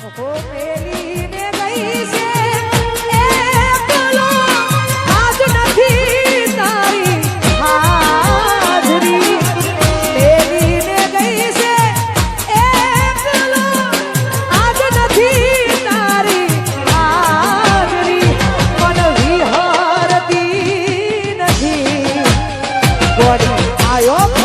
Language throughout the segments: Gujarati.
ઓહો મેલીને ગઈ છે એકલો આજ નથી તારી હાજરી મેલીને ગઈ છે એકલો આજ નથી તારી હાજરી મન વિહરતી નથી ગોરી આયો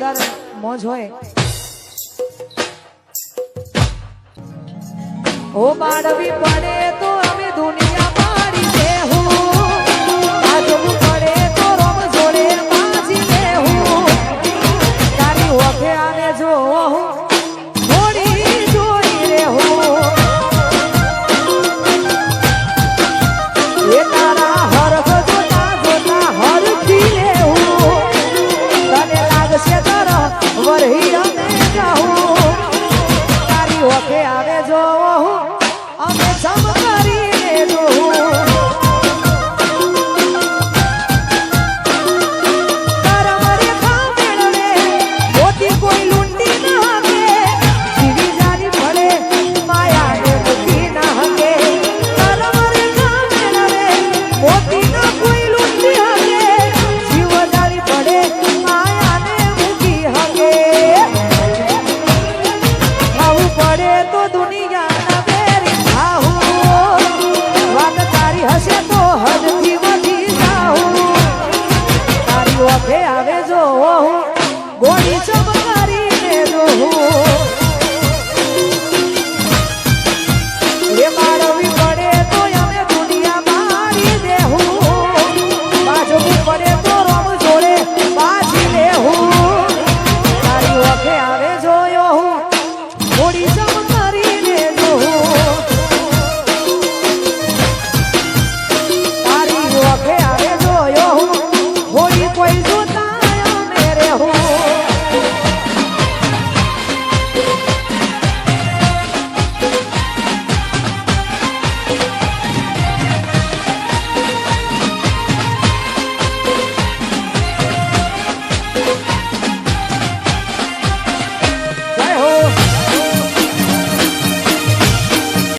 જોરદાર મોજ હોય ઓ બાળવી પડે તો અમે દુનિયા પાડી દેહું આજવું પડે તો રોમ જોડે પાછી દેહું તારી ઓખે આને જો થોડી જોડી રહેવું એ તારા હરખ જોતા જોતા હરખી લેવું તને લાગશે તર વરહી અમે જાઉં તારી ઓખે આવે જો અમે સમ કરીને જોઉં તારા મરે ખા મેળવે મોતી કોઈ લૂંટી ન હકે જીવી જારી પડે માયાને મૂકી ન હકે તારા મરે ખા મેળવે મોતી ન કોઈ લૂંટી હકે જીવ જારી પડે માયાને મૂકી હકે આવું પડે તો દુનિયાના બેરી થાવું વાત તારી હશે તો હદથી વધી જાઉં તારી ઓખે આવે જો ગોળી ચમકારીને જોઉં રે